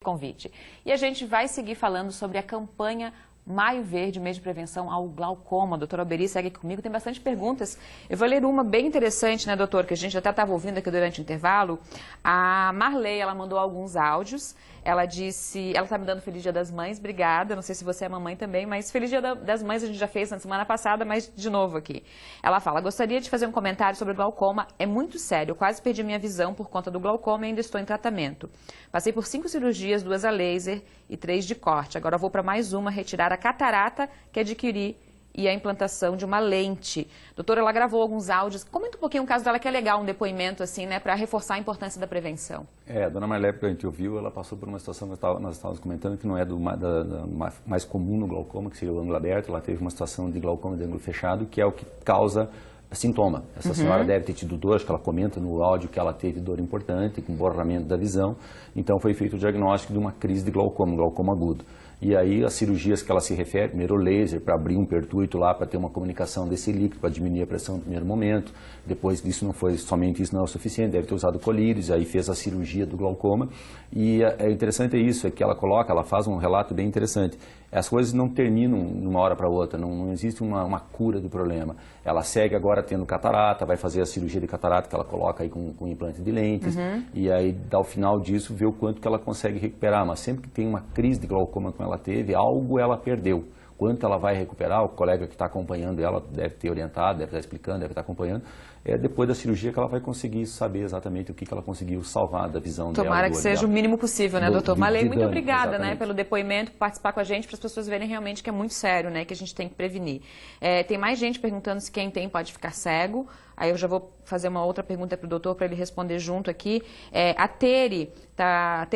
Convite. E a gente vai seguir falando sobre a campanha Maio Verde, mês de prevenção ao glaucoma. A doutora Alberi segue comigo, tem bastante perguntas. Eu vou ler uma bem interessante, né, doutor, que a gente até estava ouvindo aqui durante o intervalo. A Marley, ela mandou alguns áudios. Ela disse, ela está me dando Feliz Dia das Mães, obrigada. Não sei se você é mamãe também, mas Feliz Dia das Mães a gente já fez na semana passada, mas de novo aqui. Ela fala, gostaria de fazer um comentário sobre o glaucoma. É muito sério, eu quase perdi minha visão por conta do glaucoma e ainda estou em tratamento. Passei por 5 cirurgias, 2 a laser e 3 de corte. Agora vou para mais uma, retirar a catarata que adquiri e a implantação de uma lente. Doutora, ela gravou alguns áudios. Comenta um pouquinho o caso dela, que é legal, um depoimento assim, né, para reforçar a importância da prevenção. A dona Marlé, que a gente ouviu, ela passou por uma situação que nós estávamos comentando, que não é mais comum no glaucoma, que seria o ângulo aberto. Ela teve uma situação de glaucoma de ângulo fechado, que é o que causa sintoma. Essa senhora deve ter tido dor, acho que ela comenta no áudio que ela teve dor importante, com borramento da visão. Então foi feito o diagnóstico de uma crise de glaucoma, um glaucoma agudo. E aí as cirurgias que ela se refere, primeiro o laser para abrir um pertuito lá, para ter uma comunicação desse líquido, para diminuir a pressão no primeiro momento. Depois disso não foi somente isso, não é o suficiente, deve ter usado colírios, aí fez a cirurgia do glaucoma. E é interessante isso, é que ela faz um relato bem interessante. As coisas não terminam de uma hora para outra, não existe uma cura do problema. Ela segue agora tendo catarata, vai fazer a cirurgia de catarata que ela coloca aí com implante de lentes, e aí ao final disso vê o quanto que ela consegue recuperar, mas sempre que tem uma crise de glaucoma como ela teve, algo ela perdeu. Quanto ela vai recuperar, o colega que está acompanhando ela deve ter orientado, deve estar explicando, deve estar acompanhando. É depois da cirurgia que ela vai conseguir saber exatamente o que ela conseguiu salvar da visão dela. Tomara que seja o mínimo possível, né, doutor? Marley, muito obrigada, exatamente, né, pelo depoimento, por participar com a gente, para as pessoas verem realmente que é muito sério, né, que a gente tem que prevenir. Tem mais gente perguntando se quem tem pode ficar cego. Aí eu já vou fazer uma outra pergunta para o doutor, para ele responder junto aqui. A Tere,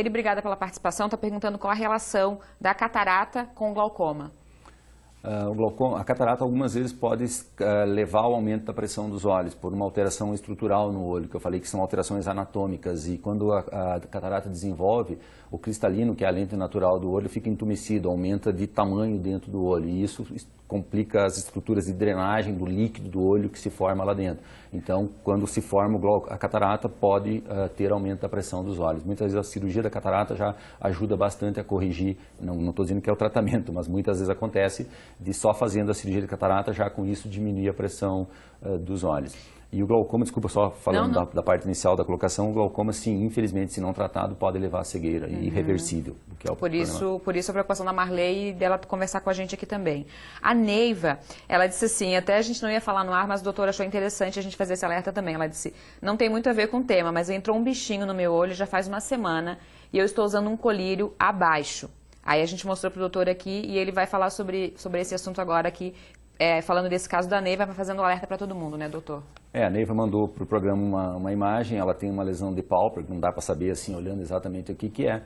obrigada pela participação, está perguntando qual a relação da catarata com o glaucoma. O glaucoma, a catarata algumas vezes pode levar ao aumento da pressão dos olhos por uma alteração estrutural no olho, que eu falei que são alterações anatômicas, e quando a catarata desenvolve, o cristalino, que é a lente natural do olho, fica entumecido, aumenta de tamanho dentro do olho, e isso complica as estruturas de drenagem do líquido do olho que se forma lá dentro. Então, quando se forma a catarata, pode ter aumento da pressão dos olhos. Muitas vezes a cirurgia da catarata já ajuda bastante a corrigir, não estou dizendo que é o tratamento, mas muitas vezes acontece de só fazendo a cirurgia de catarata, já com isso diminuir a pressão dos olhos. E o glaucoma, desculpa, só falando da parte inicial da colocação, o glaucoma, sim, infelizmente, se não tratado, pode levar a cegueira irreversível. Que é o por isso a preocupação da Marley e dela conversar com a gente aqui também. A Neiva, ela disse assim, até a gente não ia falar no ar, mas o doutor achou interessante a gente fazer esse alerta também. Ela disse, não tem muito a ver com o tema, mas entrou um bichinho no meu olho já faz uma semana e eu estou usando um colírio abaixo. Aí a gente mostrou para o doutor aqui e ele vai falar sobre esse assunto agora aqui, falando desse caso da Neiva, vai fazendo um alerta para todo mundo, né, doutor? A Neiva mandou para o programa uma imagem, ela tem uma lesão de pálpebra, não dá para saber assim, olhando exatamente o que é.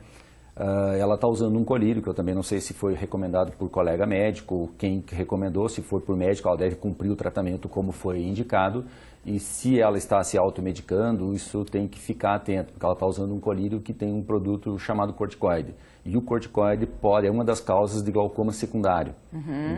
Ela está usando um colírio, que eu também não sei se foi recomendado por colega médico, ou quem recomendou, se for por médico, ela deve cumprir o tratamento como foi indicado. E se ela está se automedicando, isso tem que ficar atento, porque ela está usando um colírio que tem um produto chamado corticoide. E o corticoide é uma das causas de glaucoma secundário.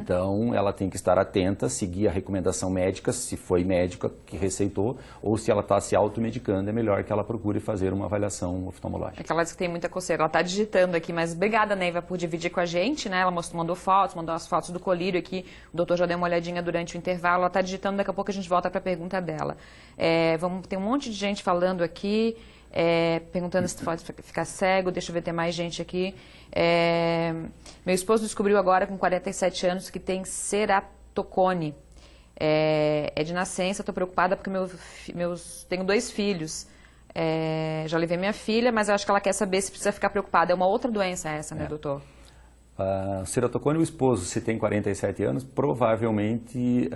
Então, ela tem que estar atenta, seguir a recomendação médica, se foi médica que receitou, ou se ela está se automedicando, é melhor que ela procure fazer uma avaliação oftalmológica. É que ela disse que tem muita coceira, ela está digitando aqui, mas obrigada, Neiva, por dividir com a gente, né? Ela mandou fotos, mandou as fotos do colírio aqui, o doutor já deu uma olhadinha durante o intervalo, ela está digitando, daqui a pouco a gente volta para a pergunta dela. Tem um monte de gente falando aqui, perguntando se pode ficar cego, deixa eu ver, tem mais gente aqui. Meu esposo descobriu agora, com 47 anos, que tem ceratocone. É de nascença, estou preocupada porque tenho 2 filhos. Já levei minha filha, mas eu acho que ela quer saber se precisa ficar preocupada. É uma outra doença essa, né, doutor? Ceratocone, o esposo, se tem 47 anos, provavelmente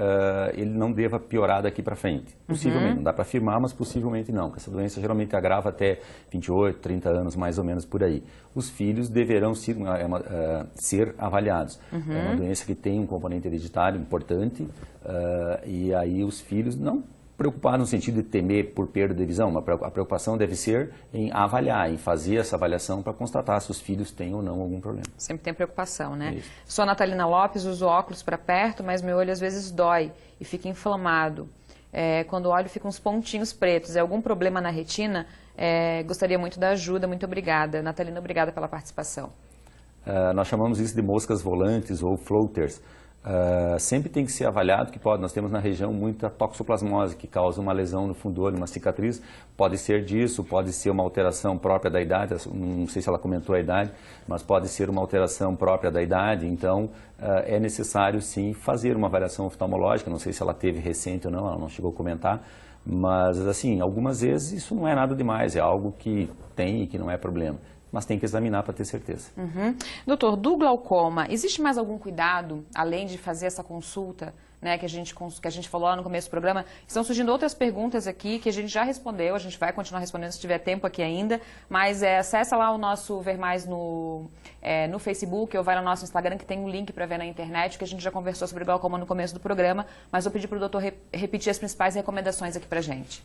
ele não deva piorar daqui para frente. Possivelmente, não dá para afirmar, mas possivelmente não. Essa doença geralmente agrava até 28, 30 anos, mais ou menos por aí. Os filhos deverão ser avaliados. É uma doença que tem um componente hereditário importante, e aí os filhos não preocupar no sentido de temer por perda de visão, a preocupação deve ser em avaliar, em fazer essa avaliação para constatar se os filhos têm ou não algum problema. Sempre tem preocupação, né? Isso. Sou a Natalina Lopes, uso óculos para perto, mas meu olho às vezes dói e fica inflamado. Quando olho ficam uns pontinhos pretos. É algum problema na retina? Gostaria muito da ajuda, muito obrigada. Natalina, obrigada pela participação. Nós chamamos isso de moscas volantes ou floaters. Sempre tem que ser avaliado que nós temos na região muita toxoplasmose, que causa uma lesão no fundo do olho, uma cicatriz. Pode ser disso, pode ser uma alteração própria da idade, não sei se ela comentou a idade, mas pode ser uma alteração própria da idade. Então, é necessário sim fazer uma avaliação oftalmológica, não sei se ela teve recente ou não, ela não chegou a comentar. Mas, assim, algumas vezes isso não é nada demais, é algo que tem e que não é problema. Mas tem que examinar para ter certeza. Doutor, do glaucoma, existe mais algum cuidado, além de fazer essa consulta, né, que a gente falou lá no começo do programa? Estão surgindo outras perguntas aqui que a gente já respondeu, a gente vai continuar respondendo se tiver tempo aqui ainda, mas acessa lá o nosso Ver Mais no Facebook ou vai no nosso Instagram, que tem um link para ver na internet, que a gente já conversou sobre glaucoma no começo do programa, mas vou pedir para o doutor repetir as principais recomendações aqui para a gente.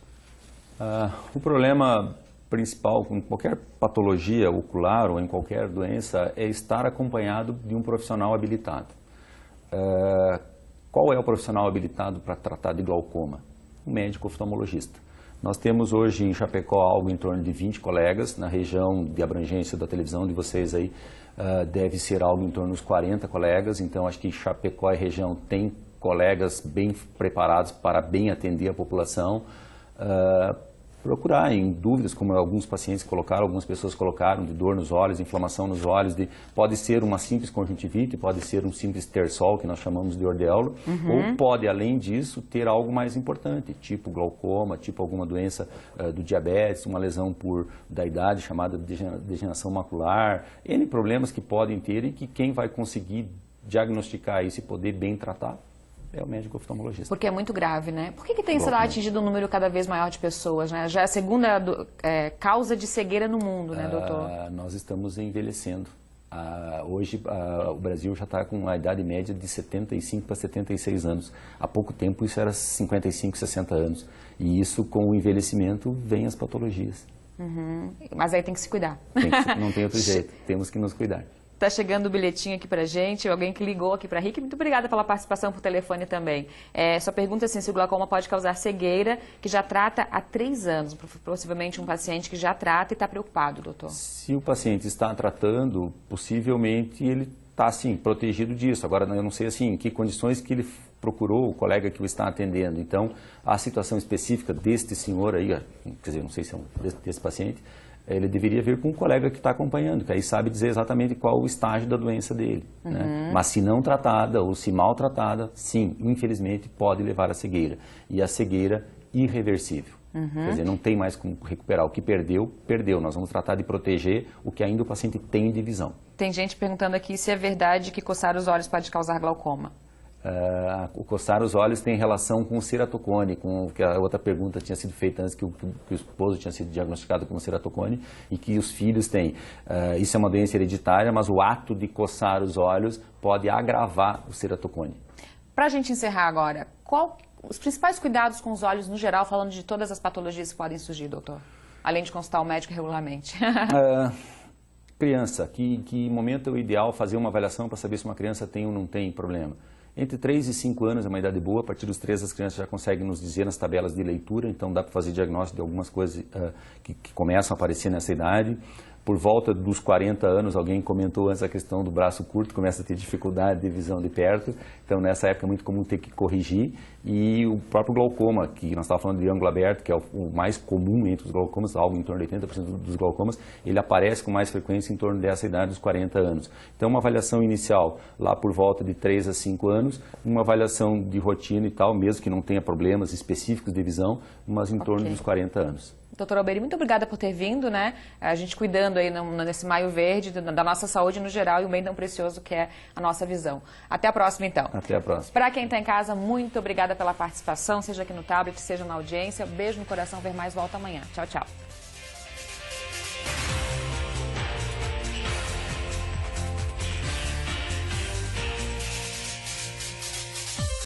O problema principal com qualquer patologia ocular ou em qualquer doença é estar acompanhado de um profissional habilitado. Qual é o profissional habilitado para tratar de glaucoma? O médico oftalmologista. Nós temos hoje em Chapecó algo em torno de 20 colegas, na região de abrangência da televisão de vocês aí deve ser algo em torno dos 40 colegas, então acho que Chapecó e região tem colegas bem preparados para bem atender a população. Procurar em dúvidas, como alguns pacientes colocaram, algumas pessoas colocaram, de dor nos olhos, inflamação nos olhos, pode ser uma simples conjuntivite, pode ser um simples terçol, que nós chamamos de ordeolo, ou pode, além disso, ter algo mais importante, tipo glaucoma, tipo alguma doença do diabetes, uma lesão da idade chamada degeneração macular, N problemas que podem ter e que quem vai conseguir diagnosticar isso e poder bem tratar é o médico oftalmologista. Porque é muito grave, né? Por que tem sido atingido um número cada vez maior de pessoas, né? Já é a segunda causa de cegueira no mundo, né, doutor? Nós estamos envelhecendo. Hoje o Brasil já está com a idade média de 75 para 76 anos. Há pouco tempo isso era 55, 60 anos. E isso, com o envelhecimento, vem as patologias. Mas aí tem que se cuidar. Não tem outro jeito, temos que nos cuidar. Está chegando o bilhetinho aqui para a gente, alguém que ligou aqui para a Rick. Muito obrigada pela participação por telefone também. Sua pergunta é assim, se o glaucoma pode causar cegueira, que já trata há 3 anos. Possivelmente um paciente que já trata e está preocupado, doutor. Se o paciente está tratando, possivelmente ele está, assim, protegido disso. Agora, eu não sei, assim, em que condições que ele procurou o colega que o está atendendo. Então, a situação específica deste senhor aí, quer dizer, não sei se é desse paciente, ele deveria vir com um colega que está acompanhando, que aí sabe dizer exatamente qual o estágio da doença dele. Né? Mas se não tratada ou se mal tratada, sim, infelizmente pode levar à cegueira. E a cegueira irreversível. Quer dizer, não tem mais como recuperar. O que perdeu, perdeu. Nós vamos tratar de proteger o que ainda o paciente tem de visão. Tem gente perguntando aqui se é verdade que coçar os olhos pode causar glaucoma. O coçar os olhos tem relação com o ceratocone, com que a outra pergunta tinha sido feita antes, que o esposo tinha sido diagnosticado com ceratocone e que os filhos têm. Isso é uma doença hereditária, mas o ato de coçar os olhos pode agravar o ceratocone. Para a gente encerrar agora, os principais cuidados com os olhos no geral, falando de todas as patologias que podem surgir, doutor? Além de consultar o médico regularmente. Criança, que momento é o ideal fazer uma avaliação para saber se uma criança tem ou não tem problema? Entre 3 e 5 anos é uma idade boa, a partir dos 3 as crianças já conseguem nos dizer nas tabelas de leitura, então dá para fazer diagnóstico de algumas coisas que começam a aparecer nessa idade. Por volta dos 40 anos, alguém comentou antes a questão do braço curto, começa a ter dificuldade de visão de perto, então nessa época é muito comum ter que corrigir. E o próprio glaucoma, que nós estávamos falando de ângulo aberto, que é o mais comum entre os glaucomas, algo em torno de 80% dos glaucomas, ele aparece com mais frequência em torno dessa idade dos 40 anos. Então uma avaliação inicial lá por volta de 3 a 5 anos, uma avaliação de rotina e tal, mesmo que não tenha problemas específicos de visão, mas em torno dos 40 anos. Doutora Alberi, muito obrigada por ter vindo, né? A gente cuidando aí nesse Maio Verde, da nossa saúde no geral e um bem tão precioso que é a nossa visão. Até a próxima, então. Até a próxima. Para quem está em casa, muito obrigada pela participação, seja aqui no tablet, seja na audiência. Beijo no coração, Ver Mais volta amanhã. Tchau, tchau.